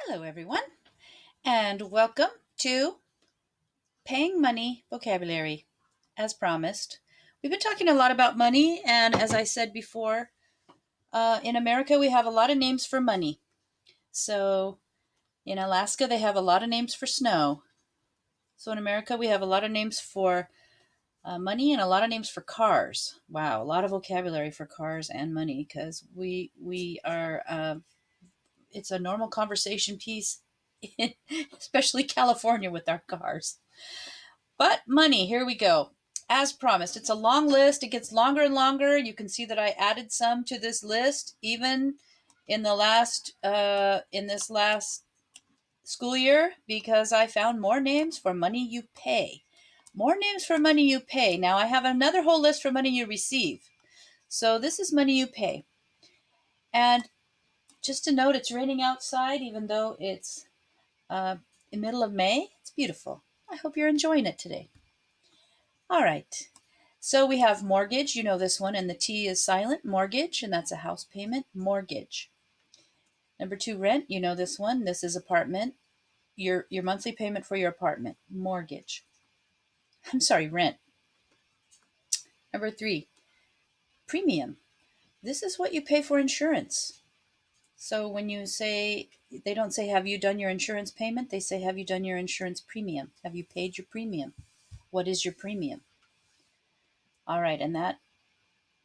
Hello, everyone, and welcome to Paying Money Vocabulary. As promised, we've been talking a lot about money, and as I said before, in America we have a lot of names for money. So in Alaska, they have a lot of names for snow. So in America, we have a lot of names for money and a lot of names for cars. Wow, a lot of vocabulary for cars and money because we are. It's a normal conversation piece, especially California with our cars. But money, here we go. As promised, it's a long list. It gets longer and longer. You can see that I added some to this list, even in this last school year, because I found more names for money you pay. More names for money you pay. Now I have another whole list for money you receive. So this is money you pay. And just to note, it's raining outside, even though it's the middle of May. It's beautiful. I hope you're enjoying it today. All right. So we have mortgage, you know this one, and the T is silent, mortgage, and that's a house payment, mortgage. Number 2, rent, you know this one. This is apartment, your monthly payment for your apartment, mortgage. I'm sorry, rent. Number 3, premium. This is what you pay for insurance. So when you say, they don't say, have you done your insurance payment? They say, have you done your insurance premium? Have you paid your premium? What is your premium? All right, and that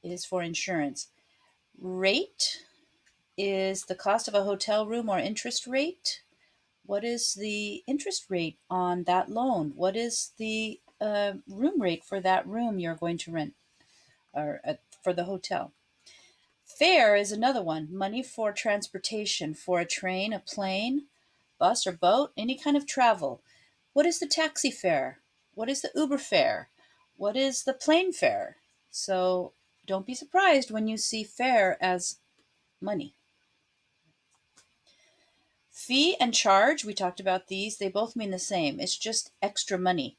is for insurance. Rate is the cost of a hotel room or interest rate. What is the interest rate on that loan? What is the room rate for that room you're going to rent or for the hotel? Fare is another one. Money for transportation, for a train, a plane, bus, or boat, any kind of travel. What is the taxi fare? What is the Uber fare? What is the plane fare? So don't be surprised when you see fare as money. Fee and charge, we talked about these. They both mean the same. It's just extra money.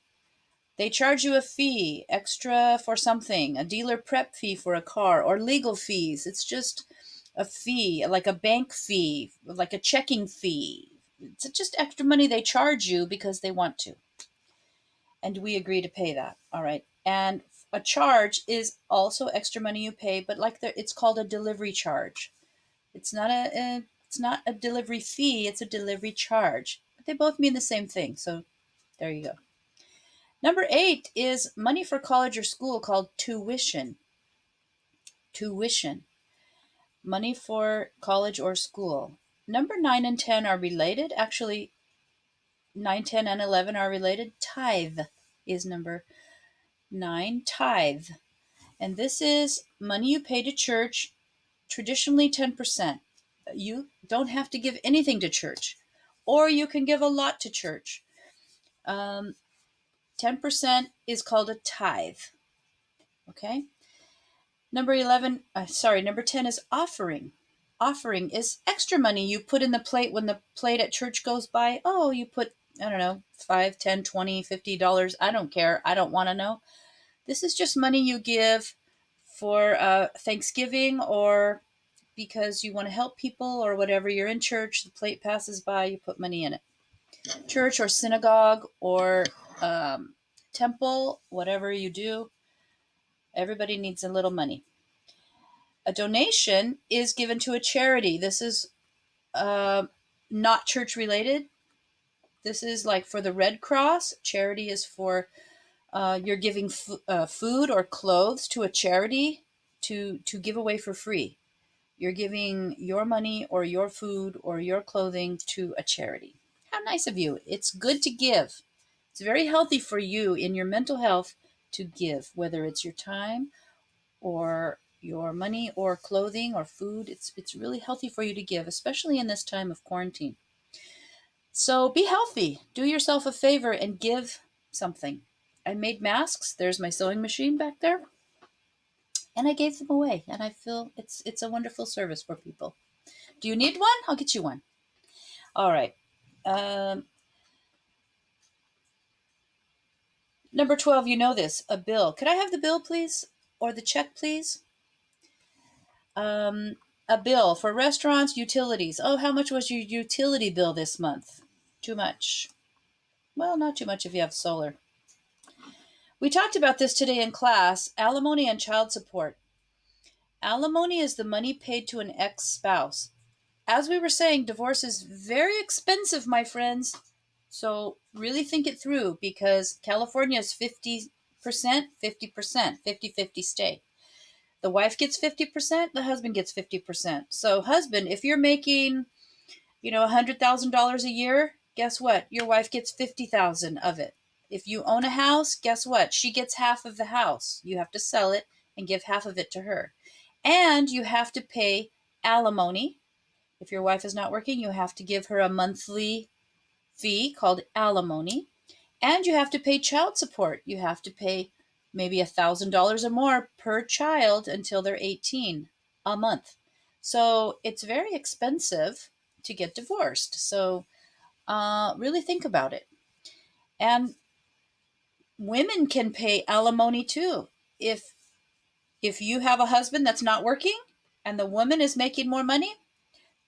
They charge you a fee, extra for something, a dealer prep fee for a car, or legal fees. It's just a fee, like a bank fee, like a checking fee. It's just extra money they charge you because they want to. And we agree to pay that. All right. And a charge is also extra money you pay, but it's called a delivery charge. It's not a delivery fee, it's a delivery charge. But they both mean the same thing. So there you go. Number 8 is money for college or school called tuition. Tuition. Money for college or school. Number 9 and 10 are related. Actually, 9, 10, and 11 are related. Tithe is number 9. Tithe. And this is money you pay to church, traditionally 10%. You don't have to give anything to church, or you can give a lot to church. 10% is called a tithe. Okay. Number 10 is offering. Offering is extra money you put in the plate when the plate at church goes by. Oh, you put, I don't know, 5, 10, 20, $50. I don't care. I don't want to know. This is just money you give for Thanksgiving or because you want to help people or whatever. You're in church, the plate passes by, you put money in it. Church or synagogue or temple, whatever you do, everybody needs a little money. A donation is given to a charity. This is not church related. This is like for the Red Cross. Charity is for you're giving food or clothes to a charity to give away for free. You're giving your money or your food or your clothing to a charity. How nice of you. It's good to give. It's very healthy for you in your mental health to give, whether it's your time or your money or clothing or food. It's really healthy for you to give, especially in this time of quarantine. So be healthy. Do yourself a favor and give something. I made masks. There's my sewing machine back there. And I gave them away, and I feel it's a wonderful service for people. Do you need one? I'll get you one. All right. Um, Number 12, you know this, a bill. Could I have the bill, please? Or the check, please? Um, a bill for restaurants, utilities. Oh, how much was your utility bill this month? Too much. Well, not too much if you have solar. We talked about this today in class, alimony and child support. Alimony is the money paid to an ex-spouse. As we were saying, divorce is very expensive, my friends. So really think it through, because California is 50%, 50%, 50-50 state. The wife gets 50%, the husband gets 50%. So husband, if you're making, $100,000 a year, guess what? Your wife gets 50,000 of it. If you own a house, guess what? She gets half of the house. You have to sell it and give half of it to her. And you have to pay alimony. If your wife is not working, you have to give her a monthly fee called alimony. And you have to pay child support. You have to pay maybe $1,000 or more per child until they're 18 a month. So it's very expensive to get divorced. So really think about it. And women can pay alimony too. If you have a husband that's not working and the woman is making more money,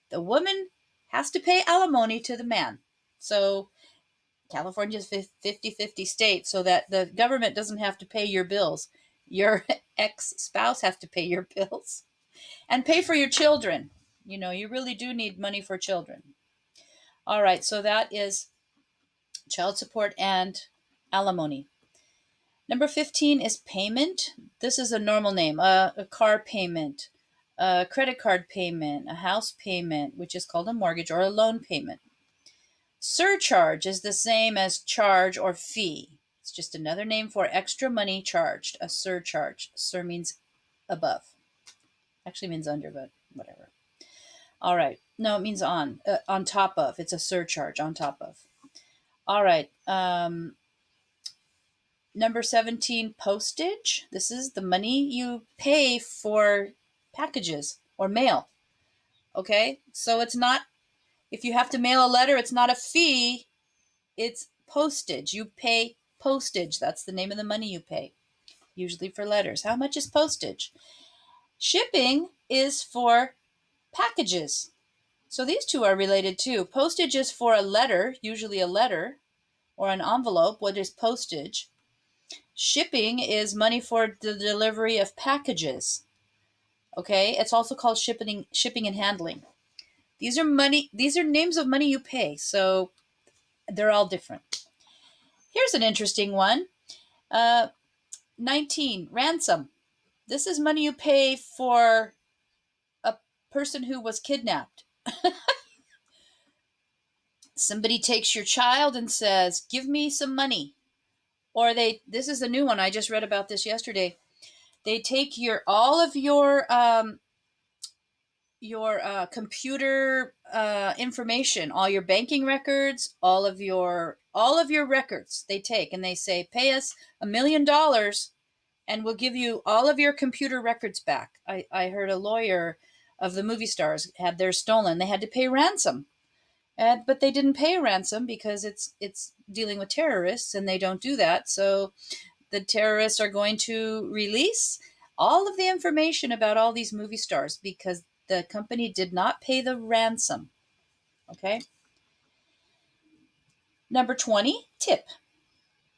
the woman has to pay alimony to the man. So California's 50-50 state, so that the government doesn't have to pay your bills. Your ex-spouse has to pay your bills and pay for your children. You really do need money for children. All right, so that is child support and alimony. Number 15 is payment. This is a normal name, a car payment, a credit card payment, a house payment, which is called a mortgage, or a loan payment. Surcharge is the same as charge or fee. It's just another name for extra money charged, a surcharge. Sur means above. Actually means under, but whatever. All right. No, it means on top of. It's a surcharge on top of. All right. Number 17, postage. This is the money you pay for packages or mail. Okay? So it's not, if you have to mail a letter, it's not a fee, it's postage. You pay postage. That's the name of the money you pay, usually for letters. How much is postage? Shipping is for packages. So these two are related too. Postage is for a letter, usually a letter, or an envelope. What is postage? Shipping is money for the delivery of packages. Okay, it's also called shipping and handling. These are names of money you pay, so they're all different. Here's an interesting one. 19, ransom. This is money you pay for a person who was kidnapped. Somebody takes your child and says, "Give me some money." Or this is a new one. I just read about this yesterday. They take all of your computer information, all your banking records, all of your records. They take and they say, "Pay us $1 million, and we'll give you all of your computer records back." I heard a lawyer of the movie stars had theirs stolen. They had to pay ransom, but they didn't pay a ransom because it's dealing with terrorists, and they don't do that. So the terrorists are going to release all of the information about all these movie stars because the company did not pay the ransom. Okay. Number 20, tip.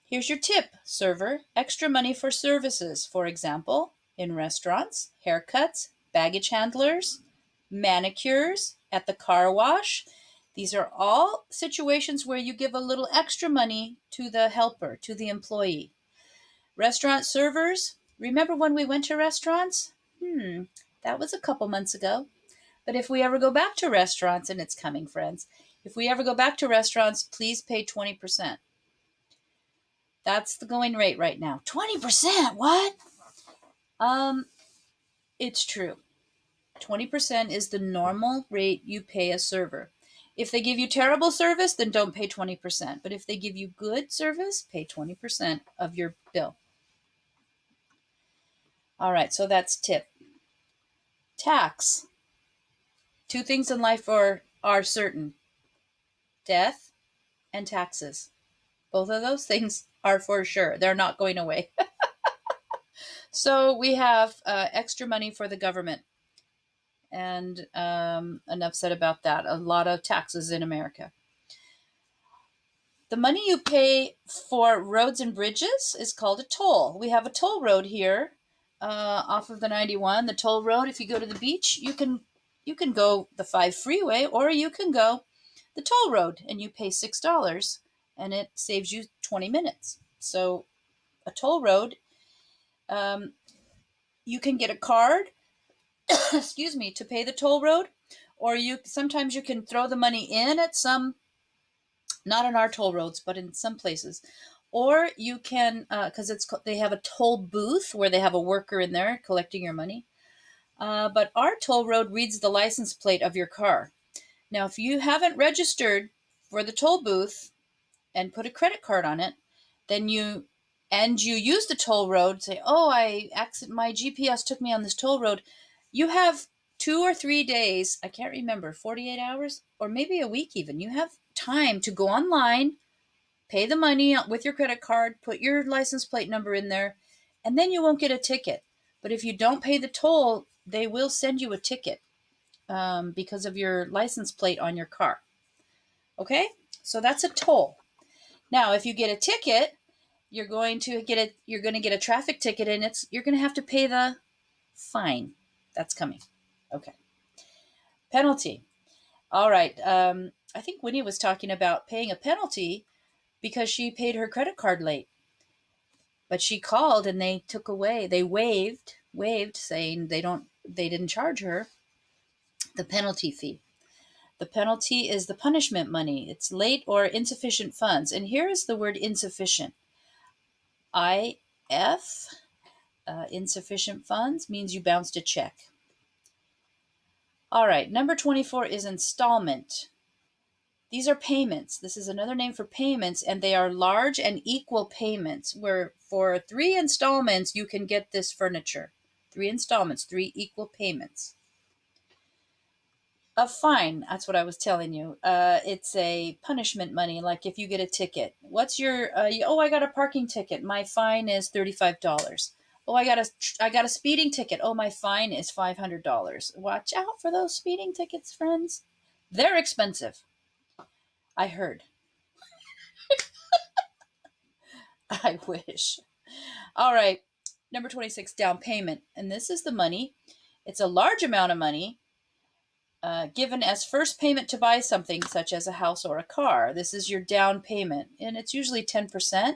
Here's your tip, server. Extra money for services, for example, in restaurants, haircuts, baggage handlers, manicures, at the car wash. These are all situations where you give a little extra money to the helper, to the employee. Restaurant servers, remember when we went to restaurants? That was a couple months ago. But if we ever go back to restaurants, and it's coming, friends, if we ever go back to restaurants, please pay 20%. That's the going rate right now. 20%? What? It's true. 20% is the normal rate you pay a server. If they give you terrible service, then don't pay 20%. But if they give you good service, pay 20% of your bill. All right, so that's tip. Tax. Two things in life are certain: death and taxes. Both of those things are for sure. They're not going away. So we have extra money for the government. And enough said about that. A lot of taxes in America. The money you pay for roads and bridges is called a toll. We have a toll road here off of the 91. The toll road. If you go to the beach, you can go the 5 freeway, or you can go the toll road, and you pay $6, and it saves you 20 minutes. So a toll road, um, you can get a card, excuse me, to pay the toll road, or sometimes you can throw the money in at some, not on our toll roads, but in some places. Or you can, because they have a toll booth where they have a worker in there collecting your money. But our toll road reads the license plate of your car. Now, if you haven't registered for the toll booth and put a credit card on it, then you use the toll road, say, "Oh, my GPS took me on this toll road." You have 2 or 3 days, I can't remember, 48 hours or maybe a week even. You have time to go online, pay the money with your credit card, put your license plate number in there, and then you won't get a ticket. But if you don't pay the toll, they will send you a ticket because of your license plate on your car. Okay? So that's a toll. Now, if you get a ticket, you're going to get a traffic ticket, and you're going to have to pay the fine. That's coming. Okay. Penalty. All right. I think Winnie was talking about paying a penalty because she paid her credit card late. But she called and they waived saying they didn't charge her the penalty fee. The penalty is the punishment money. It's late or insufficient funds. And here is the word insufficient. IF, insufficient funds, means you bounced a check. All right, number 24 is installment. These are payments. This is another name for payments, and they are large and equal payments, where for 3 installments you can get this furniture. 3 installments, 3 equal payments. A fine, that's what I was telling you. It's a punishment money, like if you get a ticket. What's your, I got a parking ticket. My fine is $35. Oh, I got a speeding ticket. Oh, my fine is $500. Watch out for those speeding tickets, friends. They're expensive. I heard. I wish. All right. Number 26, down payment. And this is the money. It's a large amount of money given as first payment to buy something such as a house or a car. This is your down payment. And it's usually 10%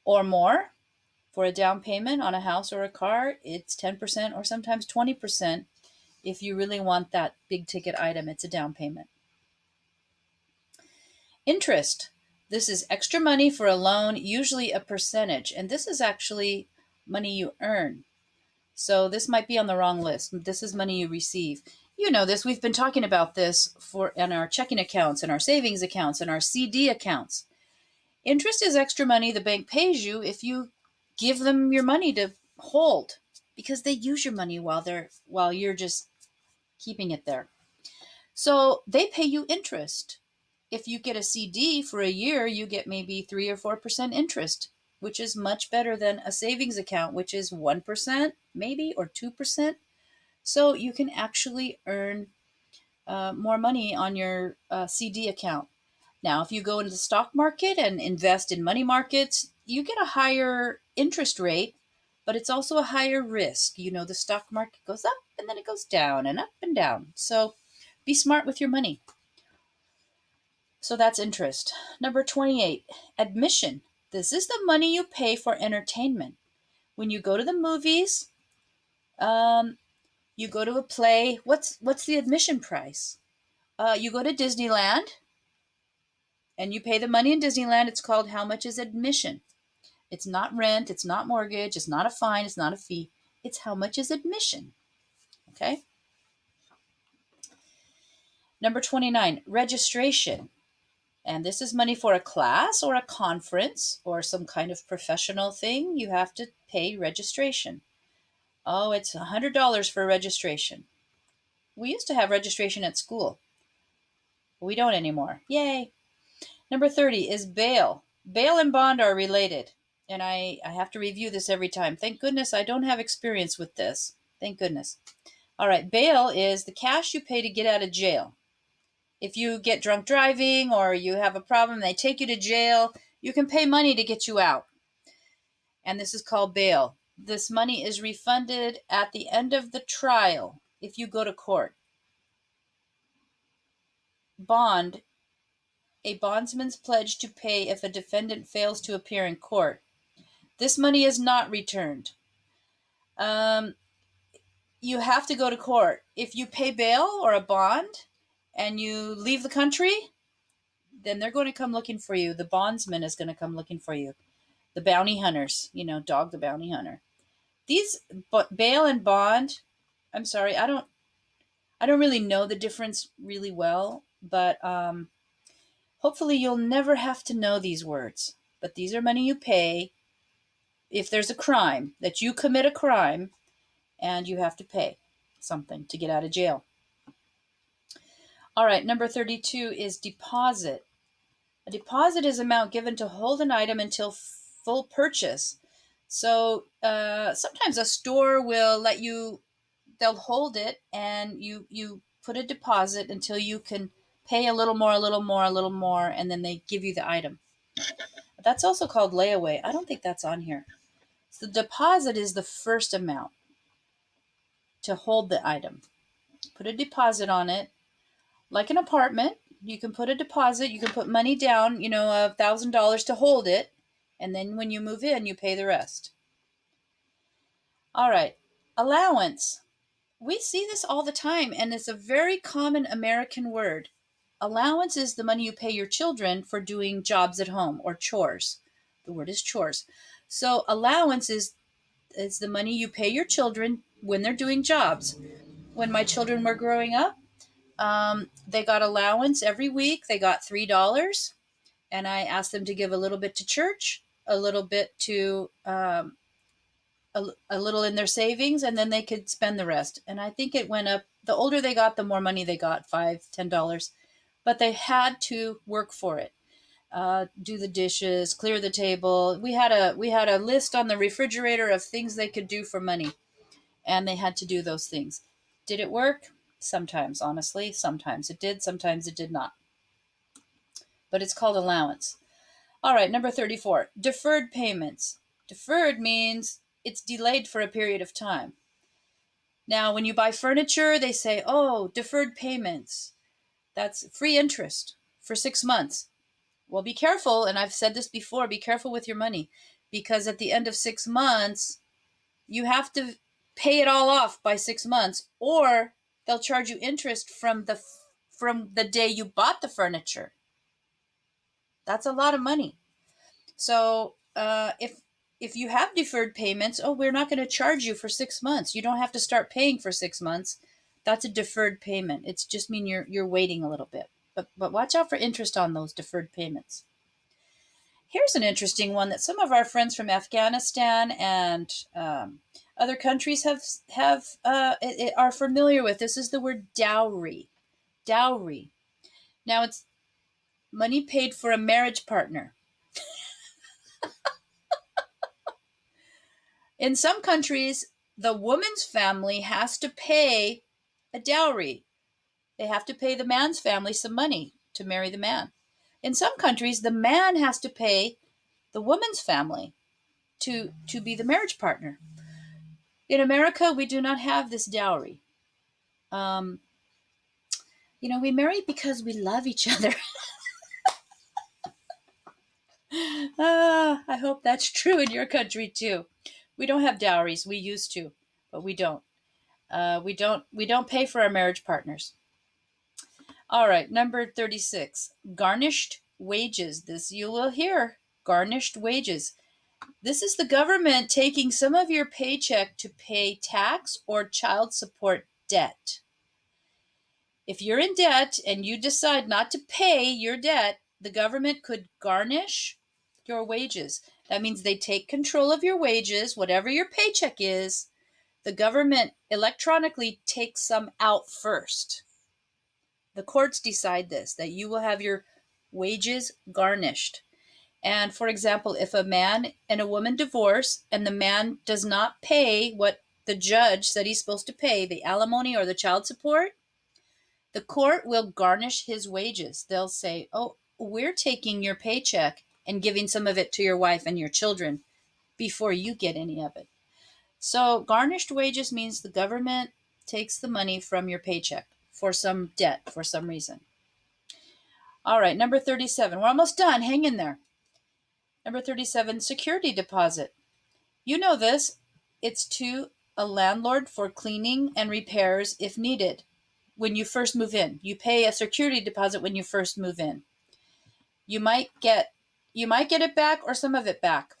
or more for a down payment on a house or a car. It's 10% or sometimes 20% if you really want that big ticket item. It's a down payment. Interest. This is extra money for a loan, usually a percentage. And this is actually money you earn. So this might be on the wrong list. This is money you receive. You know this. We've been talking about this in our checking accounts and our savings accounts and our CD accounts. Interest is extra money the bank pays you if you give them your money to hold, because they use your money while you're just keeping it there. So they pay you interest. If you get a CD for a year, you get maybe 3 or 4% interest, which is much better than a savings account, which is 1% maybe or 2%. So you can actually earn more money on your CD account. Now, if you go into the stock market and invest in money markets, you get a higher interest rate, but it's also a higher risk. You know, the stock market goes up and then it goes down and up and down. So be smart with your money. So that's interest. Number 28, admission. This is the money you pay for entertainment. When you go to the movies, you go to a play. What's the admission price? You go to Disneyland and you pay the money in Disneyland. It's called how much is admission. It's not rent. It's not mortgage. It's not a fine. It's not a fee. It's how much is admission. Okay. Number 29, registration. And this is money for a class or a conference or some kind of professional thing. You have to pay registration. Oh, it's $100 for registration. We used to have registration at school. We don't anymore. Yay. Number 30 is bail. Bail and bond are related. And I have to review this every time. Thank goodness I don't have experience with this. Thank goodness. All right, bail is the cash you pay to get out of jail. If you get drunk driving or you have a problem, they take you to jail, you can pay money to get you out. And this is called bail. This money is refunded at the end of the trial if you go to court. Bond, a bondsman's pledge to pay if a defendant fails to appear in court. This money is not returned. You have to go to court. If you pay bail or a bond and you leave the country, then they're going to come looking for you. The bondsman is going to come looking for you. The bounty hunters, Dog the bounty hunter. These bail and bond, I'm sorry, I don't really know the difference really well, but hopefully you'll never have to know these words. But these are money you pay if there's a crime, that you commit a crime and you have to pay something to get out of jail. All right, number 32 is deposit. A deposit is amount given to hold an item until full purchase. So sometimes a store will let you, they'll hold it and you put a deposit until you can pay a little more, and then they give you the item. That's also called layaway. I don't think that's on here. So the deposit is the first amount to hold the item. Put a deposit on it. Like an apartment, you can put a deposit, you can put money down, $1,000 to hold it, and then when you move in, you pay the rest. All right, allowance. We see this all the time, and it's a very common American word. Allowance is the money you pay your children for doing jobs at home or chores. The word is chores. So allowance is the money you pay your children when they're doing jobs. When my children were growing up, they got allowance every week. They got $3, and I asked them to give a little bit to church, a little bit to a little in their savings, and then they could spend the rest. And I think it went up. The older they got, the more money they got, $5, $10. But they had to work for it. Do the dishes, clear the table. We had a list on the refrigerator of things they could do for money, and they had to do those things. Did it work? Sometimes, honestly. Sometimes it did, sometimes it did not. But it's called allowance. All right, number 34, deferred payments. Deferred means it's delayed for a period of time. Now, when you buy furniture, they say, oh, deferred payments. That's free interest for 6 months. Well, be careful, and I've said this before, be careful with your money, because at the end of 6 months, you have to pay it all off by 6 months, or they'll charge you interest from the day you bought the furniture. That's a lot of money. So if you have deferred payments, we're not going to charge you for 6 months. You don't have to start paying for 6 months. That's a deferred payment. It's just mean you're waiting a little bit. But watch out for interest on those deferred payments. Here's an interesting one that some of our friends from Afghanistan and other countries are familiar with. This is the word dowry. Dowry. Now it's money paid for a marriage partner. In some countries, the woman's family has to pay a dowry. They have to pay the man's family some money to marry the man. In some countries, the man has to pay the woman's family to be the marriage partner. In America, we do not have this dowry. We marry because we love each other. I hope that's true in your country too. We don't have dowries. We used to, but we don't. We don't pay for our marriage partners. All right, number 36, garnished wages. This you will hear, garnished wages. This is the government taking some of your paycheck to pay tax or child support debt. If you're in debt and you decide not to pay your debt, the government could garnish your wages. That means they take control of your wages, whatever your paycheck is. The government electronically takes some out first. The courts decide this, that you will have your wages garnished. And for example, if a man and a woman divorce and the man does not pay what the judge said he's supposed to pay the alimony or the child support, the court will garnish his wages. They'll say, oh, we're taking your paycheck and giving some of it to your wife and your children before you get any of it. So garnished wages means the government takes the money from your paycheck for some debt for some reason. All right, number 37. We're almost done. Hang in there. Number 37, security deposit. You know this. It's to a landlord for cleaning and repairs if needed when you first move in. You pay a security deposit when you first move in. You might get it back or some of it back.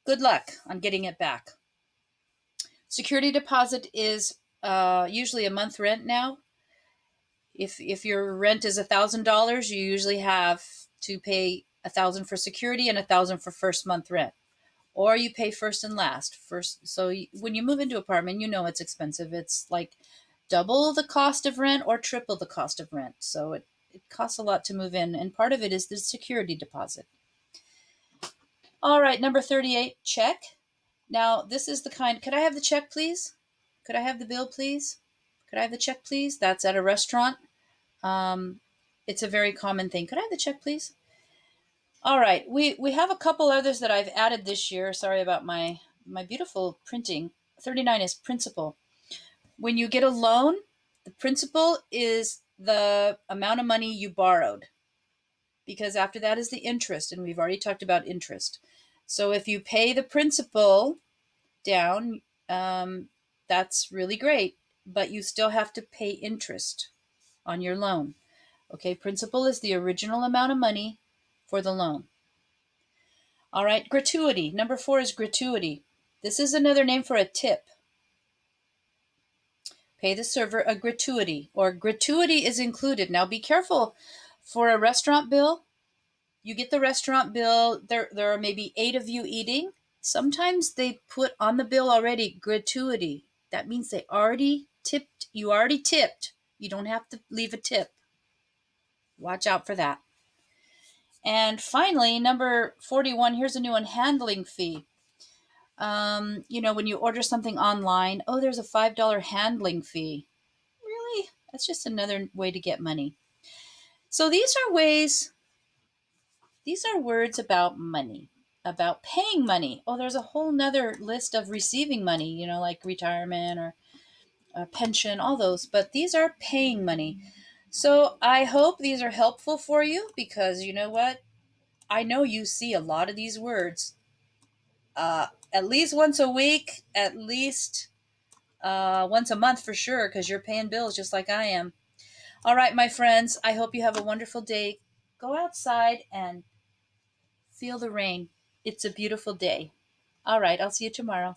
Good luck on getting it back. Security deposit is usually a month rent now. If your rent is $1,000, you usually have to pay $1,000 for security and $1,000 for first month rent, or you pay first and last. First, so when you move into an apartment, you know it's expensive. It's like double the cost of rent or triple the cost of rent. So it costs a lot to move in, and part of it is the security deposit. All right, number 38, check. Now, this is the kind, could I have the check, please? Could I have the bill, please? Could I have the check, please? That's at a restaurant. It's a very common thing. Could I have the check, please? All right, we have a couple others that I've added this year. Sorry about my beautiful printing. 39 is principal. When you get a loan, the principal is the amount of money you borrowed, because after that is the interest, and we've already talked about interest. So if you pay the principal down, that's really great, but you still have to pay interest on your loan. Okay, principal is the original amount of money for the loan. All right, gratuity. Number 4 is gratuity. This is another name for a tip. Pay the server a gratuity, or gratuity is included. Now be careful. For a restaurant bill, you get the restaurant bill. There are maybe 8 of you eating. Sometimes they put on the bill already gratuity. That means they already tipped. You already tipped. You don't have to leave a tip. Watch out for that. And finally, number 41, here's a new one, handling fee. When you order something online, oh, there's a $5 handling fee. Really? That's just another way to get money. So these are words about money, about paying money. Oh, there's a whole nother list of receiving money, like retirement or pension, all those. But these are paying money. So I hope these are helpful for you, because you know what? I know you see a lot of these words at least once a week, at least once a month for sure, because you're paying bills just like I am. All right, my friends, I hope you have a wonderful day. Go outside and feel the rain. It's a beautiful day. All right, I'll see you tomorrow.